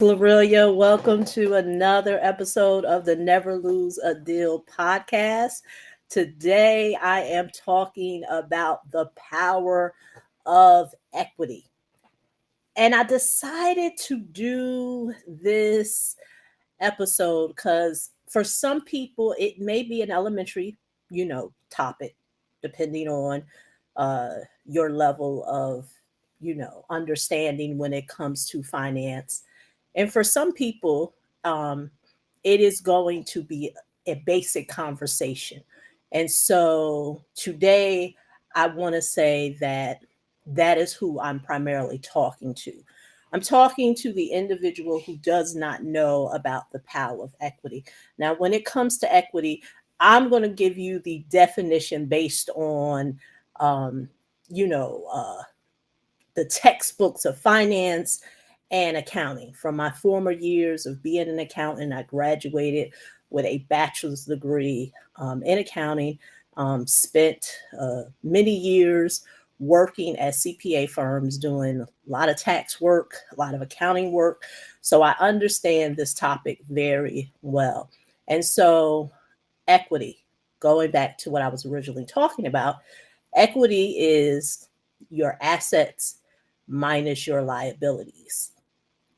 Lorillia. Welcome to another episode of the Never Lose a Deal podcast. Today, I am talking about the power of equity. And I decided to do this episode because for some people, it may be an elementary, topic, depending on uh, your level of, understanding when it comes to finance. And for some people, um, it is going to be a basic conversation. And so today, I want to say that that is who I'm primarily talking to. I'm talking to the individual who does not know about the power of equity. Now, when it comes to equity, I'm going to give you the definition based on, um, you know, uh, the textbooks of finance and accounting. From my former years of being an accountant, I graduated with a bachelor's degree in accounting, spent many years working at CPA firms doing a lot of tax work, a lot of accounting work. So I understand this topic very well. And so, equity, going back to what I was originally talking about, equity is your assets minus your liabilities,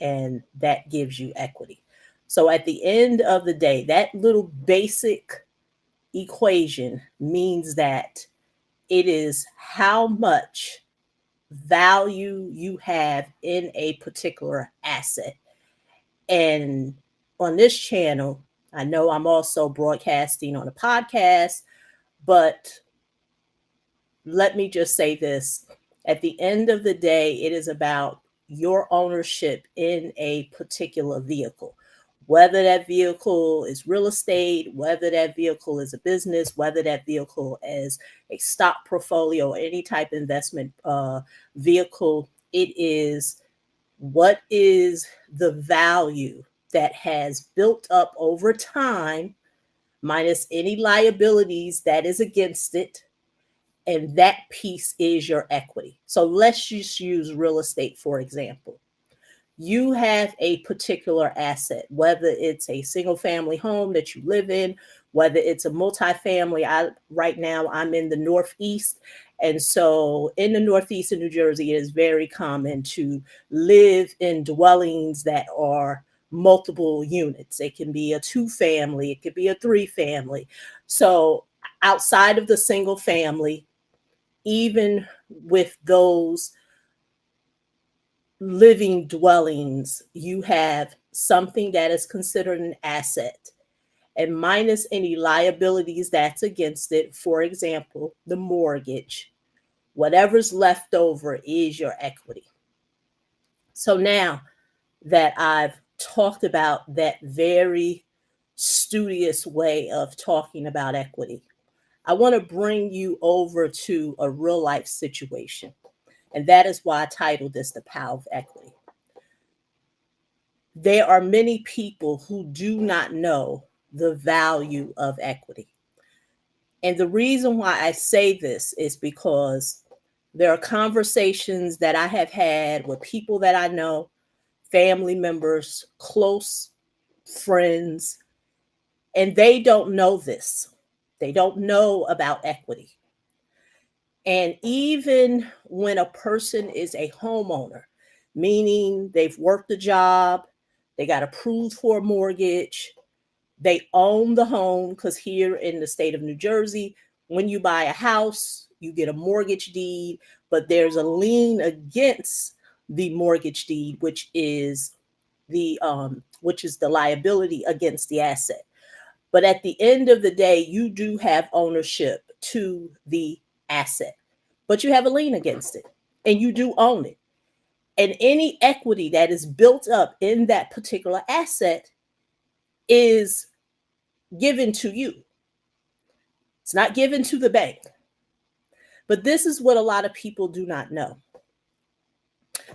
and that gives you equity. So at the end of the day, that little basic equation means that it is how much value you have in a particular asset. And on this channel, I know I'm also broadcasting on a podcast, but let me just say this. At the end of the day, it is about your ownership in a particular vehicle. Whether that vehicle is real estate, whether that vehicle is a business, whether that vehicle is a stock portfolio, or any type of investment vehicle, it is what is the value that has built up over time minus any liabilities that is against it, and that piece is your equity. So let's just use real estate for example. You have a particular asset, whether it's a single family home that you live in, whether it's a multifamily. Right now I'm in the Northeast, and so in the Northeast of New Jersey, it is very common to live in dwellings that are multiple units. It can be a two family, it could be a three family. So outside of the single family, even with those living dwellings, you have something that is considered an asset. And minus any liabilities that's against it, for example, the mortgage, whatever's left over is your equity. So now that I've talked about that very studious way of talking about equity, I want to bring you over to a real life situation. And that is why I titled this The Power of Equity. There are many people who do not know the value of equity. And the reason why I say this is because there are conversations that I have had with people that I know, family members, close friends, and they don't know this. They don't know about equity. And even when a person is a homeowner, meaning they've worked a job, they got approved for a mortgage, they own the home, because here in the state of New Jersey, when you buy a house, you get a mortgage deed, but there's a lien against the mortgage deed, which is the liability against the asset. But at the end of the day, you do have ownership to the asset, but you have a lien against it and you do own it. And any equity that is built up in that particular asset is given to you. It's not given to the bank. But this is what a lot of people do not know.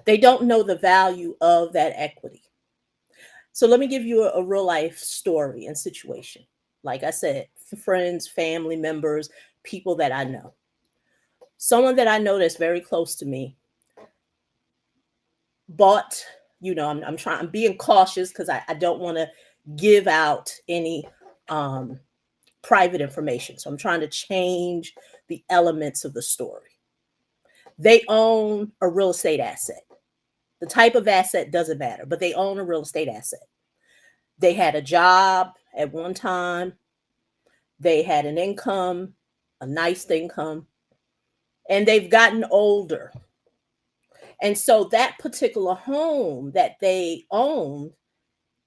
They don't know the value of that equity. So let me give you a real life story and situation. Like I said, friends, family members, people that I know. Someone that I know that's very close to me bought I'm being cautious because I don't want to give out any private information. So I'm trying to change the elements of the story. They own a real estate asset. The type of asset doesn't matter, but they own a real estate asset. They had a job at one time. They had an income, a nice income, and they've gotten older. And so that particular home that they own,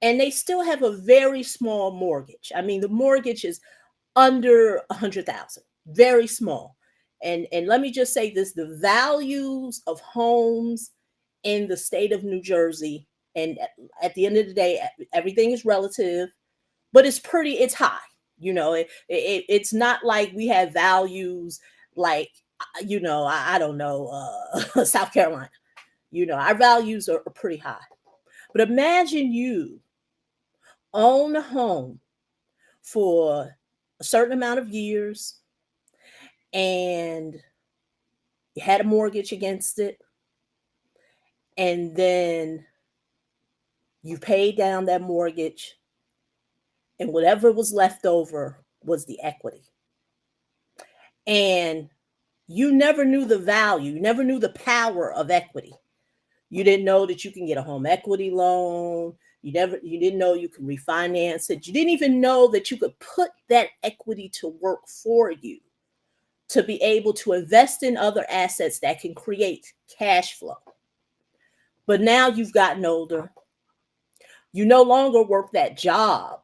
and they still have a very small mortgage. I mean, the mortgage is under 100,000, very small. And let me just say this, the values of homes in the state of New Jersey, and at the end of the day, everything is relative, but it's high. It's not like we have values like, I don't know, South Carolina. Our values are pretty high. But imagine you own a home for a certain amount of years and you had a mortgage against it, and then you paid down that mortgage, and whatever was left over was the equity. And you never knew the value, you never knew the power of equity. You didn't know that you can get a home equity loan. You didn't know you could refinance it. You didn't even know that you could put that equity to work for you to be able to invest in other assets that can create cash flow. But now you've gotten older. You no longer work that job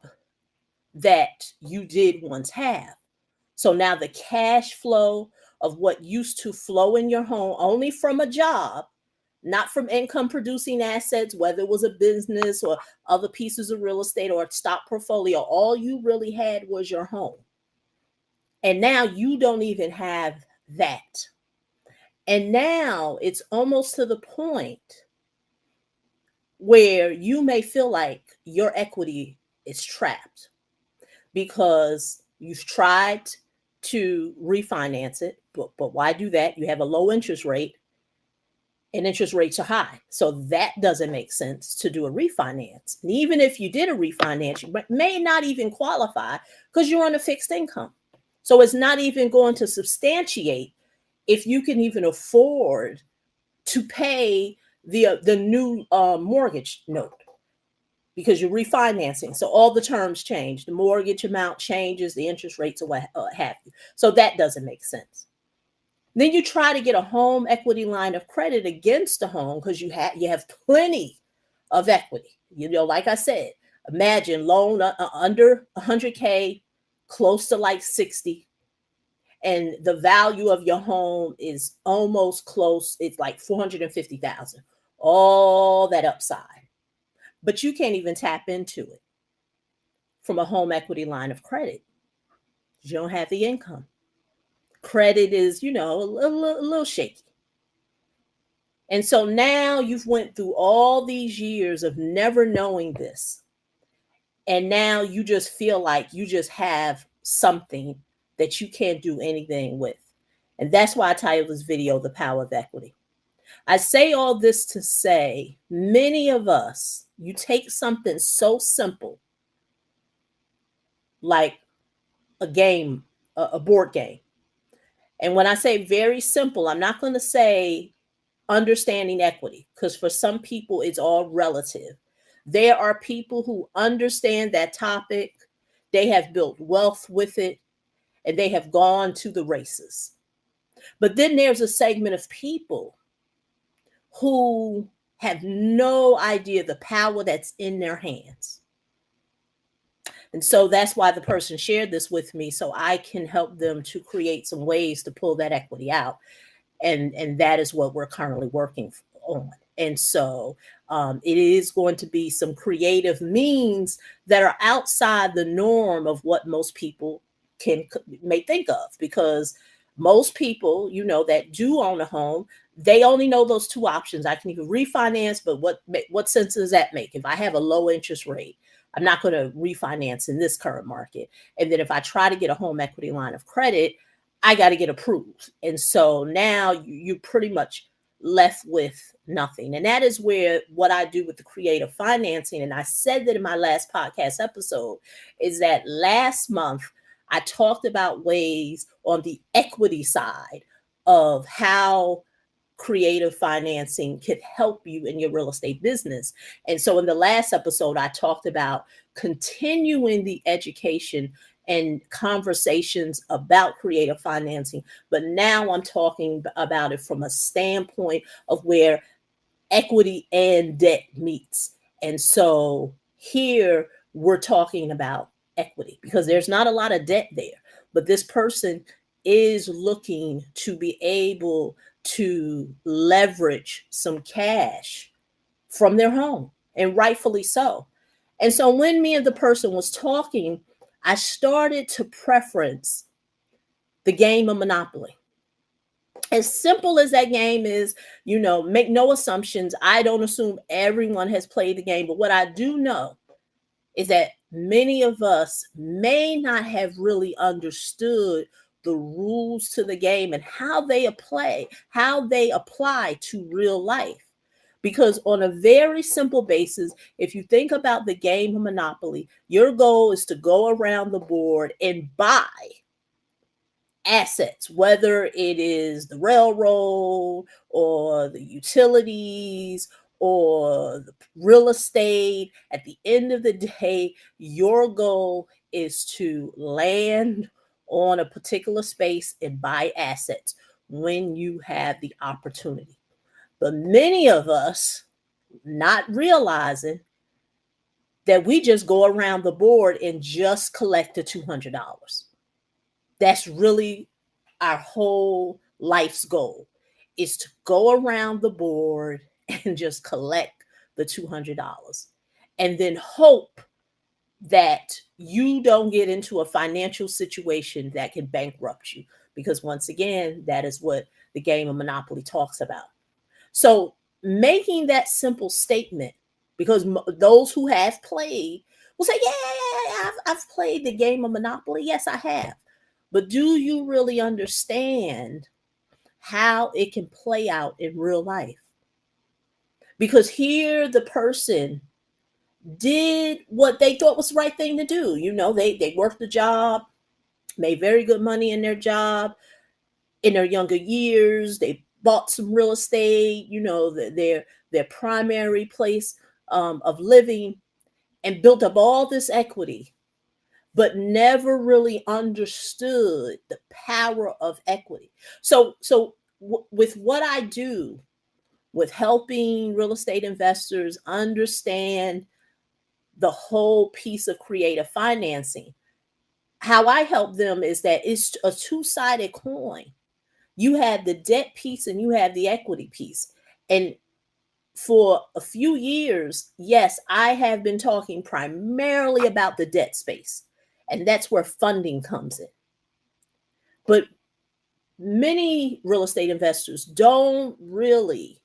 that you did once have. So now the cash flow of what used to flow in your home only from a job, not from income producing assets, whether it was a business or other pieces of real estate or a stock portfolio, all you really had was your home. And now you don't even have that. And now it's almost to the point where you may feel like your equity is trapped because you've tried to refinance it. But why do that? You have a low interest rate and interest rates are high. So that doesn't make sense to do a refinance. And even if you did a refinance, you may not even qualify because you're on a fixed income. So it's not even going to substantiate if you can even afford to pay the new mortgage note because you're refinancing. So all the terms change. The mortgage amount changes, the interest rates, or what have you. So that doesn't make sense. Then you try to get a home equity line of credit against the home because you have plenty of equity. Like I said, imagine loan under 100K, close to like 60, and the value of your home is almost close. It's like 450,000. All that upside, but you can't even tap into it from a home equity line of credit. You don't have the income. Credit is, a little shaky. And so now you've went through all these years of never knowing this. And now you just feel like you just have something that you can't do anything with. And that's why I titled this video, The Power of Equity. I say all this to say, many of us, you take something so simple, like a game, a board game. And when I say very simple, I'm not going to say understanding equity, because for some people it's all relative. There are people who understand that topic, they have built wealth with it, and they have gone to the races. But then there's a segment of people who have no idea the power that's in their hands. And so that's why the person shared this with me, so I can help them to create some ways to pull that equity out. And that is what we're currently working on. And so it is going to be some creative means that are outside the norm of what most people may think of, because most people, that do own a home, they only know those two options. I can either refinance, but what sense does that make? If I have a low interest rate, I'm not going to refinance in this current market. And then if I try to get a home equity line of credit, I got to get approved. And so now you pretty much left with nothing. And that is where what I do with the creative financing, and I said that in my last podcast episode, is that last month I talked about ways on the equity side of how creative financing could help you in your real estate business. And so in the last episode, I talked about continuing the education and conversations about creative financing. But now I'm talking about it from a standpoint of where equity and debt meets. And so here we're talking about equity because there's not a lot of debt there, but this person is looking to be able to leverage some cash from their home, and rightfully so. And so when me and the person was talking, I started to preference the game of Monopoly. As simple as that game is, make no assumptions. I don't assume everyone has played the game, but what I do know is that many of us may not have really understood the rules to the game and how they apply to real life. Because on a very simple basis, if you think about the game of Monopoly, your goal is to go around the board and buy assets, whether it is the railroad or the utilities or the real estate. At the end of the day, your goal is to land on a particular space and buy assets when you have the opportunity. But many of us not realizing that we just go around the board and just collect the $200. That's really our whole life's goal, is to go around the board and just collect the $200 and then hope that you don't get into a financial situation that can bankrupt you, because once again, that is what the game of Monopoly talks about. So making that simple statement, because those who have played will say, yeah, I've played the game of Monopoly. Yes, I have. But do you really understand how it can play out in real life? Because here the person did what they thought was the right thing to do. They worked the job, made very good money in their job. In their younger years, they bought some real estate, their primary place of living, and built up all this equity, but never really understood the power of equity. With what I do with helping real estate investors understand the whole piece of creative financing, how I help them is that it's a two-sided coin. You have the debt piece and you have the equity piece. And for a few years, yes, I have been talking primarily about the debt space, and that's where funding comes in. But many real estate investors don't really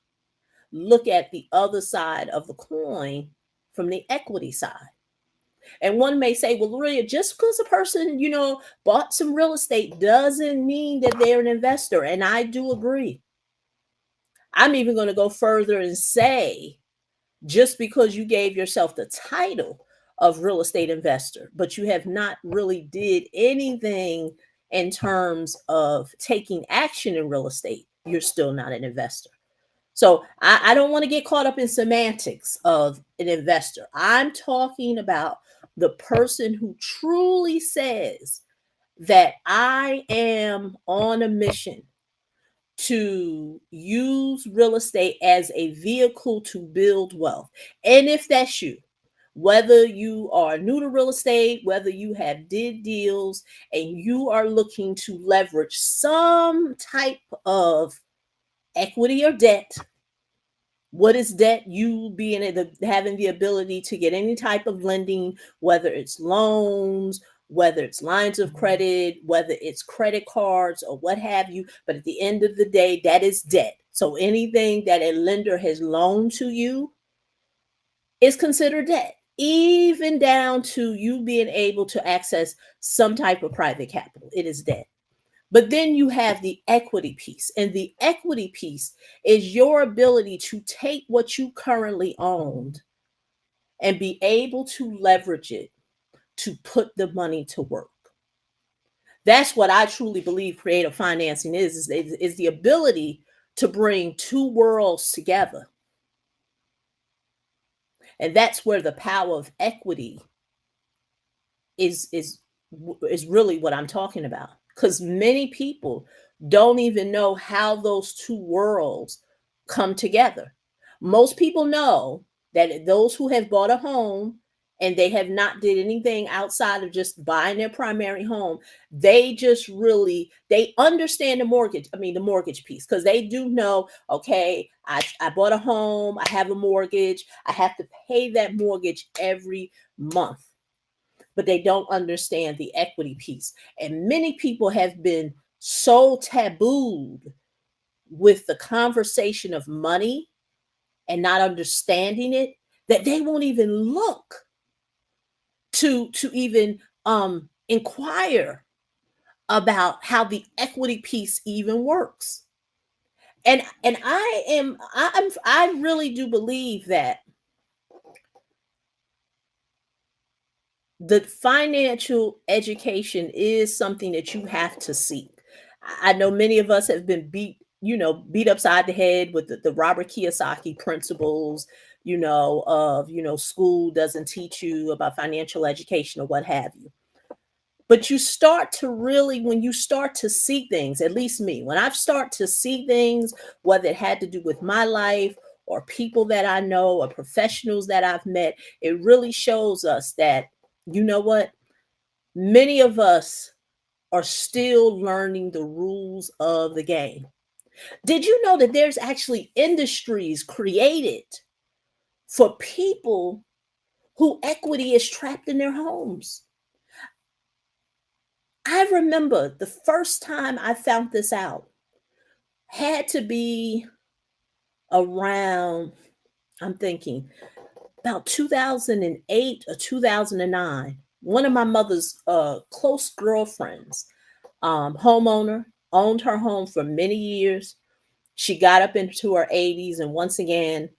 look at the other side of the coin from the equity side. And one may say, well, Lorillia, just because a person, bought some real estate doesn't mean that they're an investor. And I do agree. I'm even going to go further and say, just because you gave yourself the title of real estate investor, but you have not really did anything in terms of taking action in real estate, you're still not an investor. So I don't want to get caught up in semantics of an investor. I'm talking about the person who truly says that I am on a mission to use real estate as a vehicle to build wealth. And if that's you, whether you are new to real estate, whether you have did deals and you are looking to leverage some type of equity or debt. What is debt? You having the ability to get any type of lending, whether it's loans, whether it's lines of credit, whether it's credit cards or what have you. But at the end of the day, that is debt. So anything that a lender has loaned to you is considered debt, even down to you being able to access some type of private capital. It is debt. But then you have the equity piece. And the equity piece is your ability to take what you currently owned and be able to leverage it to put the money to work. That's what I truly believe creative financing is the ability to bring two worlds together. And that's where the power of equity is is is really what I'm talking about, because many people don't even know how those two worlds come together. Most people know that those who have bought a home and they have not did anything outside of just buying their primary home, they just really they understand the mortgage piece, because they do know, okay, I bought a home, I have a mortgage, I have to pay that mortgage every month, but they don't understand the equity piece. And many people have been so tabooed with the conversation of money and not understanding it that they won't even look to even inquire about how the equity piece even works. And I really do believe that the financial education is something that you have to seek. I know many of us have been beat upside the head with the Robert Kiyosaki principles, of, school doesn't teach you about financial education or what have you. But you start to really, when you start to see things, at least me, when I've start to see things, whether it had to do with my life or people that I know or professionals that I've met, it really shows us that, you know what? Many of us are still learning the rules of the game. Did you know that there's actually industries created for people who equity is trapped in their homes? I remember the first time I found this out had to be around, I'm thinking, about 2008 or 2009. One of my mother's close girlfriends, homeowner, owned her home for many years. She got up into her 80s, and once again,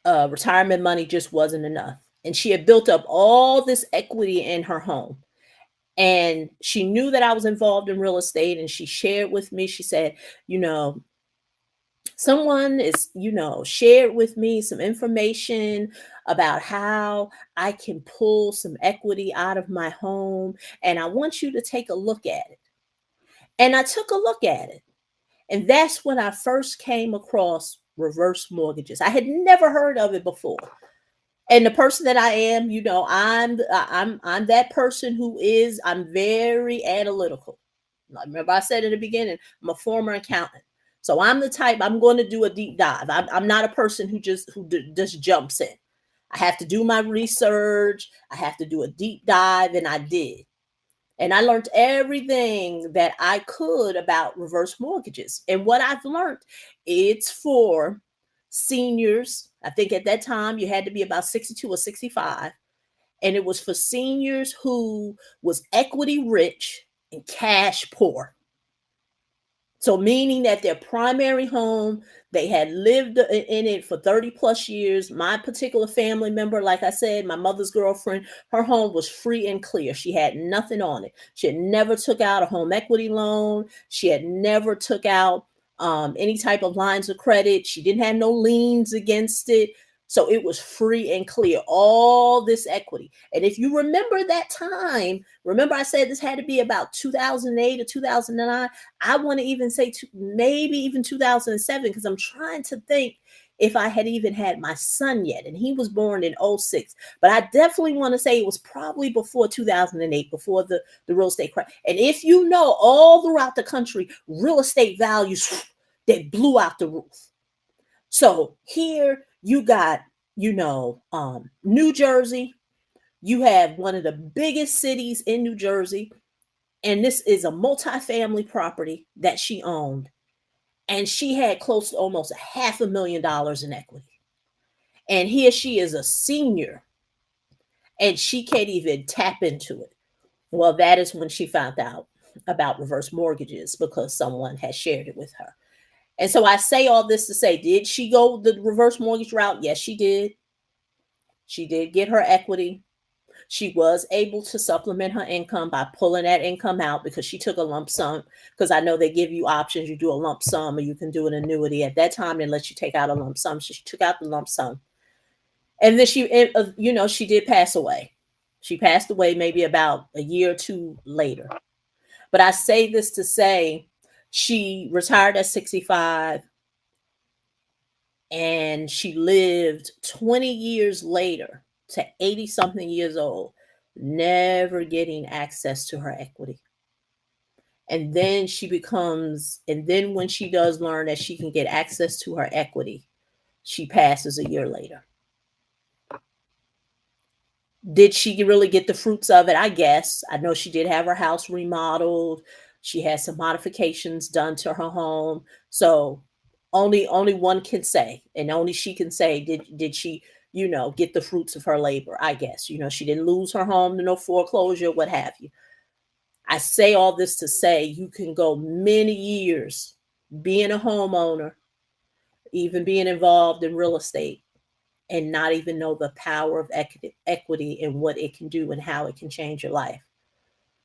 retirement money just wasn't enough. And she had built up all this equity in her home. And she knew that I was involved in real estate, and she shared with me, she said, you know, someone is, shared with me some information about how I can pull some equity out of my home. And I want you to take a look at it. And I took a look at it. And that's when I first came across reverse mortgages. I had never heard of it before. And the person that I am, I'm that person I'm very analytical. Remember, I said in the beginning, I'm a former accountant. So I'm the type, I'm going to do a deep dive. I'm not a person just jumps in. I have to do my research. I have to do a deep dive, and I did. And I learned everything that I could about reverse mortgages. And what I've learned, it's for seniors. I think at that time you had to be about 62 or 65. And it was for seniors who was equity rich and cash poor. So meaning that their primary home, they had lived in it for 30 plus years. My particular family member, like I said, my mother's girlfriend, her home was free and clear. She had nothing on it. She had never took out a home equity loan. She had never took out any type of lines of credit. She didn't have no liens against it. So it was free and clear, all this equity. And if you remember that time, remember I said this had to be about 2008 or 2009. I want to even say maybe even 2007, because I'm trying to think if I had even had my son yet. And he was born in 06. But I definitely want to say it was probably before 2008, before the real estate crash. And if you know, all throughout the country, real estate values, they blew out the roof. So here you got, New Jersey. You have one of the biggest cities in New Jersey, and this is a multifamily property that she owned, and she had close to almost $500,000 in equity. And here she is a senior, and she can't even tap into it. Well, that is when she found out about reverse mortgages because someone had shared it with her. And so I say all this to say, did she go the reverse mortgage route? Yes, she did. She did get her equity. She was able to supplement her income by pulling that income out because she took a lump sum. Because I know they give you options. You do a lump sum or you can do an annuity. At that time, they let you take out a lump sum. So she took out the lump sum. And then she did pass away. She passed away maybe about a year or two later. But I say this to say she retired at 65 and she lived 20 years later to 80 something years old, never getting access to her equity. And then when she does learn that she can get access to her equity, she passes a year later. Did she really get the fruits of it? I guess. I know she did have her house remodeled. She had some modifications done to her home. So only one can say, and only she can say, did she, get the fruits of her labor? I guess. She didn't lose her home to no foreclosure, what have you. I say all this to say you can go many years being a homeowner, even being involved in real estate, and not even know the power of equity and what it can do and how it can change your life.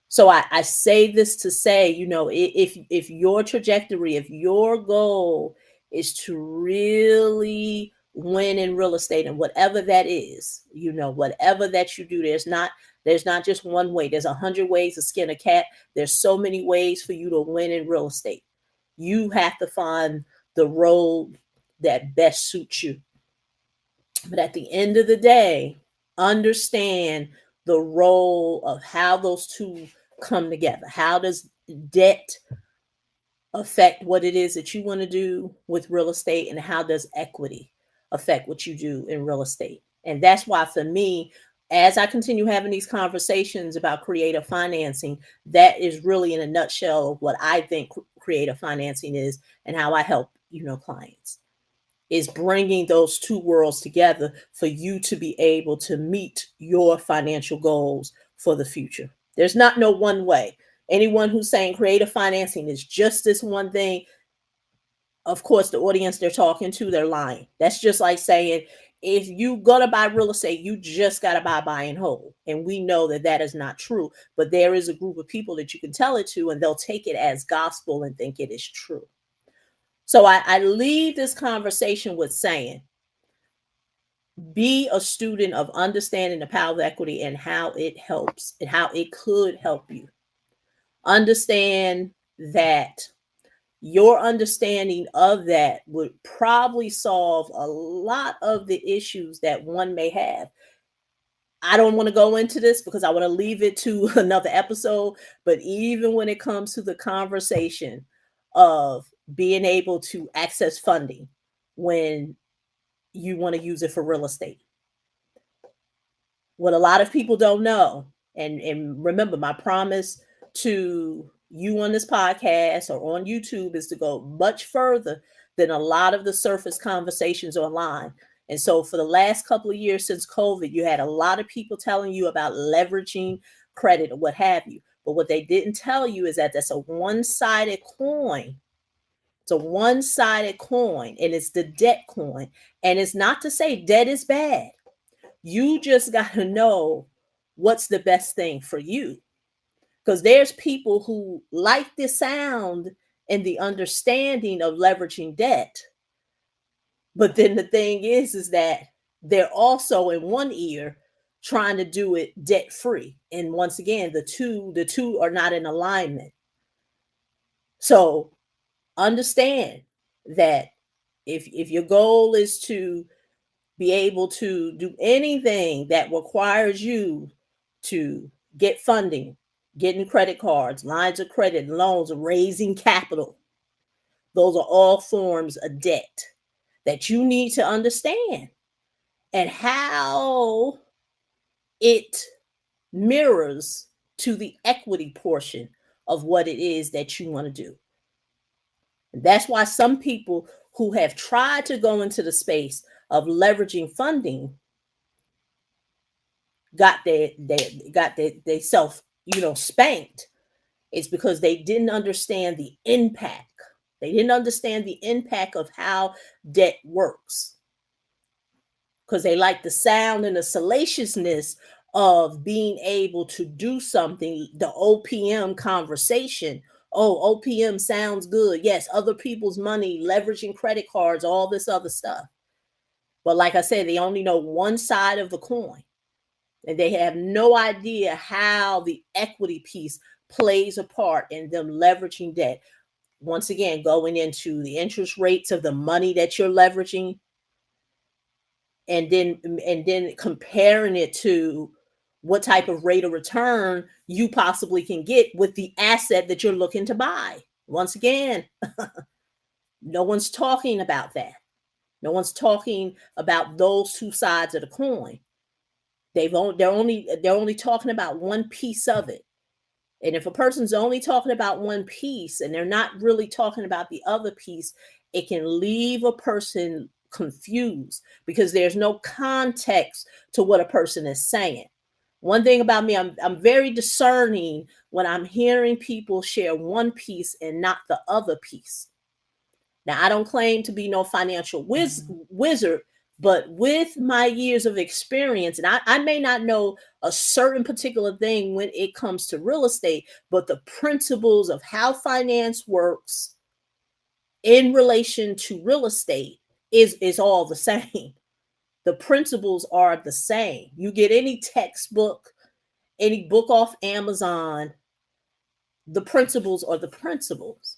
So I say this to say, if your trajectory, if your goal is to really win in real estate and whatever that is, whatever that you do, there's not just one way. There's 100 ways to skin a cat. There's so many ways for you to win in real estate. You have to find the road that best suits you. But at the end of the day, understand the role of how those two come together. How does debt affect what it is that you want to do with real estate, and how does equity affect what you do in real estate? And that's why for me, as I continue having these conversations about creative financing, that is really in a nutshell what I think creative financing is and how I help, clients is bringing those two worlds together for you to be able to meet your financial goals for the future. There's not no one way. Anyone who's saying creative financing is just this one thing, of course, the audience they're talking to, they're lying. That's just like saying, if you gonna buy real estate, you just gotta buy and hold. And we know that that is not true. But there is a group of people that you can tell it to, and they'll take it as gospel and think it is true. So I leave this conversation with saying, be a student of understanding the power of equity and how it helps and how it could help you. Understand that your understanding of that would probably solve a lot of the issues that one may have. I don't want to go into this because I want to leave it to another episode, but even when it comes to the conversation of being able to access funding when you want to use it for real estate, what a lot of people don't know, and remember, my promise to you on this podcast or on YouTube is to go much further than a lot of the surface conversations online. And so for the last couple of years since COVID, you had a lot of people telling you about leveraging credit or what have you. But what they didn't tell you is that that's a one-sided coin. It's a one-sided coin, and it's the debt coin. And it's not to say debt is bad. You just got to know what's the best thing for you. Because there's people who like the sound and the understanding of leveraging debt. But then the thing is that they're also in one ear trying to do it debt free. And once again, the two are not in alignment. So understand that if your goal is to be able to do anything that requires you to get funding, getting credit cards, lines of credit, loans, raising capital, those are all forms of debt that you need to understand and how it mirrors to the equity portion of what it is that you want to do. And that's why some people who have tried to go into the space of leveraging funding got their self spanked. It's because they didn't understand the impact. They didn't understand the impact of how debt works, because they like the sound and the salaciousness of being able to do something, the OPM conversation. Oh, OPM sounds good. Yes, other people's money, leveraging credit cards, all this other stuff. But like I said, they only know one side of the coin, and they have no idea how the equity piece plays a part in them leveraging debt. Once again, going into the interest rates of the money that you're leveraging, and then comparing it to what type of rate of return you possibly can get with the asset that you're looking to buy. Once again, no one's talking about that. No one's talking about those two sides of the coin. They're only talking about one piece of it. And if a person's only talking about one piece and they're not really talking about the other piece, it can leave a person confused because there's no context to what a person is saying. One thing about me, I'm very discerning when I'm hearing people share one piece and not the other piece. Now, I don't claim to be no financial wizard, but with my years of experience, and I may not know a certain particular thing when it comes to real estate, but the principles of how finance works in relation to real estate is all the same. The principles are the same. You get any textbook, any book off Amazon, the principles are the principles.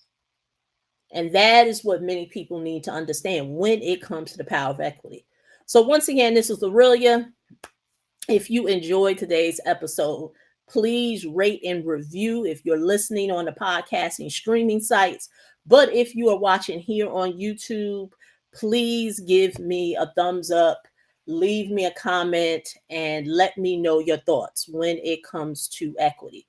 And that is what many people need to understand when it comes to the power of equity. So once again, this is Lorillia. If you enjoyed today's episode, please rate and review if you're listening on the podcasting streaming sites. But if you are watching here on YouTube, please give me a thumbs up, leave me a comment, and let me know your thoughts when it comes to equity.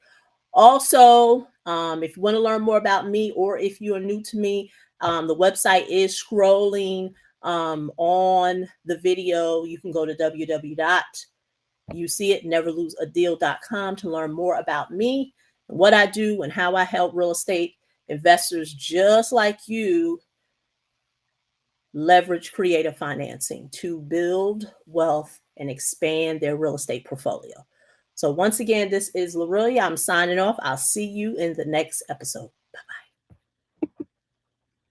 Also, if you want to learn more about me, or if you are new to me, the website is scrolling on the video. You can go to www.neverloseadeal.com to learn more about me, what I do, and how I help real estate investors just like you leverage creative financing to build wealth and expand their real estate portfolio. So once again, this is Lorillia. I'm signing off. I'll see you in the next episode. Bye-bye.